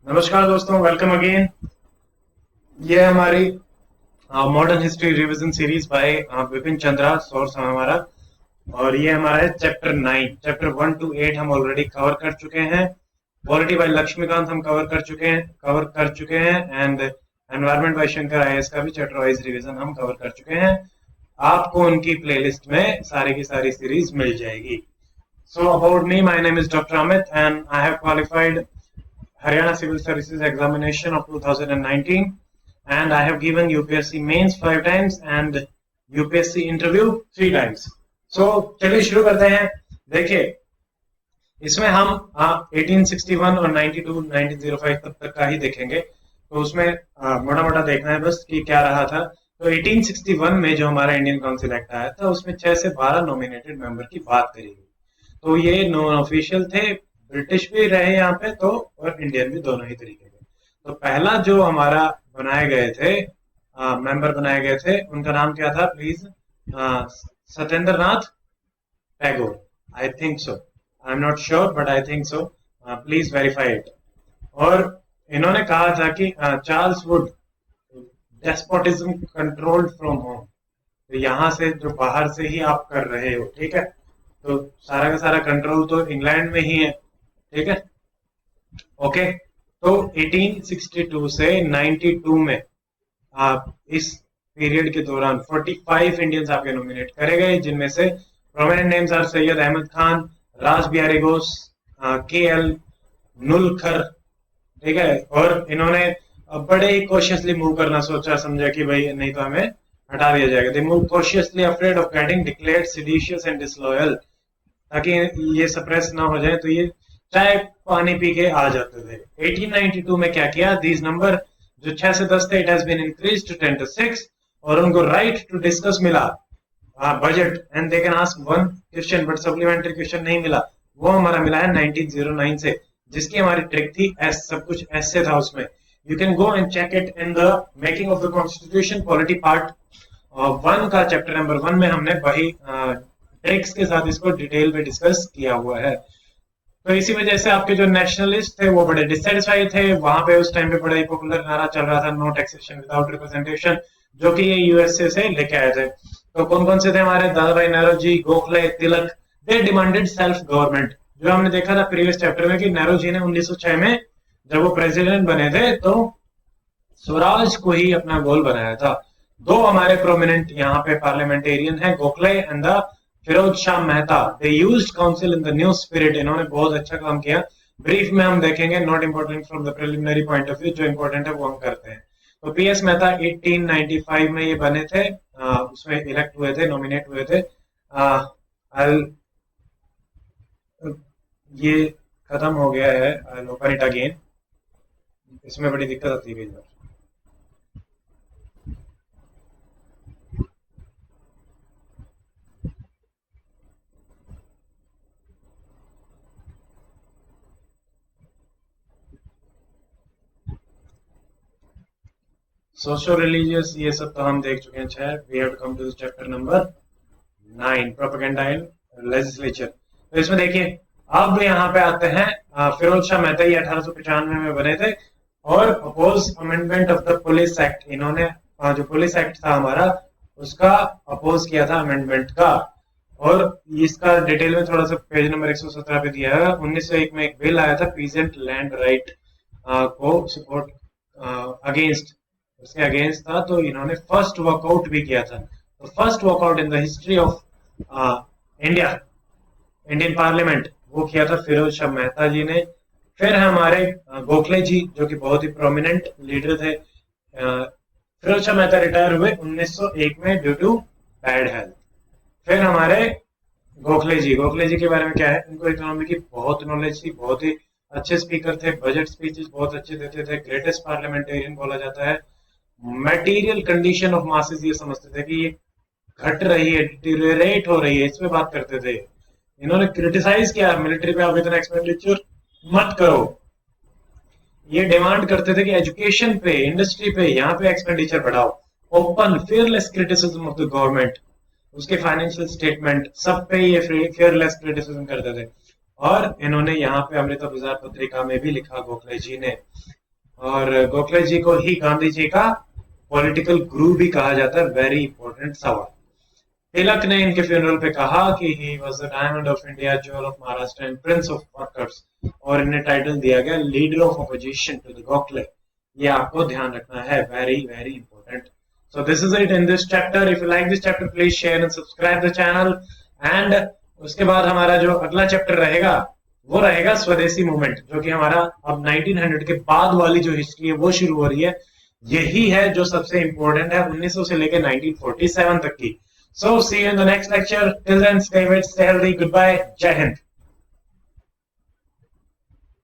नमस्कार दोस्तों, welcome again. ये हमारी modern history revision series by Vipin Chandra source है हमारा। और ये हमारा है चैप्टर 9। चैप्टर 1 to 8 हम ऑलरेडी कवर कर चुके हैं। पॉलिटी बाय लक्ष्मीकांत हम कवर कर चुके हैं and environment bye Shankar IAS का भी चैप्टर वाइज रिवीजन हम कवर कर चुके हैं। आपको उनकी प्लेलिस्ट में सारी की सारी सीरीज मिल जाएगी। So about me, my name is Dr. Amit and I have qualified Haryana Civil Services Examination of 2019 and I have given UPSC Mains 5 times and UPSC Interview 3 times. So चलिए शुरू करते हैं। देखिए, इसमें हम 1861 और 92, 1905 तब तक का ही देखेंगे। तो उसमें मोटा मोटा देखना है बस कि क्या रहा था। तो 1861 में जो हमारा इंडियन काउंसिल एक्ट आया था उसमें 6 से 12 नॉमिनेटेड मेंबर की बात करी गई। तो ये नॉन ऑफिशियल थे, ब्रिटिश भी रहे यहाँ पे तो और इंडियन भी, दोनों ही तरीके के। तो पहला जो हमारा बनाए गए थे मेंबर बनाए गए थे, उनका नाम क्या था please? Satyendra Nath Tagore, I think so, I am not sure but I think so, please verify it. और इन्होंने कहा था कि Charles Wood despotism controlled from home. तो यहाँ से जो बाहर से ही आप कर रहे हो, ठीक है, तो सारा का सारा कंट्रोल तो इंग्लैंड में ही है, ठीक है, ओके। तो 1862 से 92 में आप इस पीरियड के दौरान 45 इंडियंस आपके नॉमिनेट करे गए, जिनमें से prominent names are Syed Ahmad Khan, Ras Bihari Ghosh, के एल नुलखर, ठीक है। और इन्होंने बड़े ही कॉशियसली मूव करना सोचा, समझा कि भाई नहीं तो हमें हटा दिया जाएगा। They move cautiously afraid of getting declared seditious and disloyal, ताकि ये सप्रेस ना हो जाए। तो ये चाय पानी पी के आ जाते थे। 1892 में क्या किया, दीज नंबर जो 6 से 10 थे, it has been increased to 10 to 6, और उनको राइट टू डिस्कस मिला budget and they can ask one question, but supplementary question नहीं मिला। वो हमारा मिला है 1909 से, जिसकी हमारी ट्रिक थी एस, सब कुछ एस से था उसमें। You can go and check it in the making of the constitution polity part 1 का चैप्टर नंबर 1 में हमने वही ट्रिक्स के साथ इसको डिटेल में डिस्कस किया हुआ है। तो इसी वजह से आपके जो नेशनलिस्ट थे वो बड़े डिससेटिस्फाइड थे। वहां पे उस टाइम पे बड़ा ही पॉपुलर नारा चल रहा था, नो टैक्सेशन विदाउट रिप्रेजेंटेशन, जो कि ये यूएसए से लेके आए थे। तो कौन कौन से थे हमारे? Dadabhai Naoroji, Gokhale, Tilak. They demanded self government. जो हमने देखा था प्रीवियस चैप्टर में कि नेहरू ने 1906 में जब वो प्रेसिडेंट बने थे तो स्वराज को ही अपना गोल बनाया था। दो हमारे प्रोमिनेंट यहाँ पे पार्लियामेंटेरियन है, Gokhale and the Firoz Shah Mehta. They used council in the new spirit. इन्होंने बहुत अच्छा काम किया। ब्रीफ में हम देखेंगे, not important from the preliminary point of view, जो इंपॉर्टेंट है वो हम करते हैं। तो पीएस मेहता 1895 में ये बने थे, उसमें इलेक्ट हुए थे, नॉमिनेट हुए थे। ये खत्म हो गया है, आई ओपन इट अगेन। इसमें बड़ी दिक्कत आती है। सोशो रिलीजियस ये सब तो हम देख चुके हैं। 6 we have to come to chapter number 9, propaganda in legislature. तो इसमें देखिए, अब यहाँ पे आते हैं फिरोज शाह मेहता, ये 1895 में बने थे और oppose amendment of the police act. इन्होंने जो पुलिस एक्ट था हमारा, उसका अपोज किया था अमेंडमेंट का। और इसका डिटेल में थोड़ा सा पेज नंबर 117 पे दिया है। 1901 में एक बिल आया था पीजेंट लैंड राइट को सपोर्ट अगेंस्ट, उसके अगेंस्ट था। तो इन्होंने फर्स्ट वर्कआउट भी किया था। तो first workout in the history of India, Indian parliament, वो किया था फिरोज शाह मेहता जी ने। फिर हमारे गोखले जी, जो कि बहुत ही प्रोमिनेंट लीडर थे। फिरोज शाह मेहता रिटायर हुए 1901 में ड्यू टू बैड हेल्थ। फिर हमारे गोखले जी के बारे में क्या है, उनको इकोनॉमी की बहुत नॉलेज थी, बहुत ही अच्छे स्पीकर थे, बजट स्पीचेस बहुत अच्छे देते थे, ग्रेटेस्ट पार्लियामेंटेरियन बोला जाता है। मटेरियल कंडीशन ऑफ मासेस ये समझते थे कि ये घट रही है, डिटेरियोरेट हो रही है, इस पे बात करते थे। इन्होंने क्रिटिसाइज किया मिलिट्री पे आप इतना एक्सपेंडिचर मत करो। ये डिमांड करते थे कि एजुकेशन पे, इंडस्ट्री पे, यहाँ पे एक्सपेंडिचर बढ़ाओ। Open fearless criticism of the government, उसके फाइनेंशियल स्टेटमेंट सब पे ये फेयरलेस क्रिटिसिज्म करते थे। और इन्होंने यहाँ पे अमृता बाजार पत्रिका में भी लिखा गोखले जी ने। और गोखले जी को ही गांधी जी का पॉलिटिकल गुरु भी कहा जाता है। वेरी इंपॉर्टेंट सवाल। तिलक ने इनके फ्यूनरल पे कहा कि he was the diamond of India, jewel of Maharashtra and prince of workers, और इन्हें टाइटल दिया गया leader of opposition to the Gokhale. ये आपको ध्यान रखना है, very very important. So this is it in this chapter. If you like this chapter, please share and subscribe the channel. And उसके बाद हमारा जो अगला चैप्टर रहेगा वो रहेगा स्वदेशी मूवमेंट, जो कि हमारा अब 1900 के बाद वाली जो हिस्ट्री है वो शुरू हो रही है। यही है जो सबसे इंपॉर्टेंट है 1900 से लेकर 1947 तक की। So see you in the next lecture. Till then, stay fit, stay healthy. Goodbye. Jai Hind.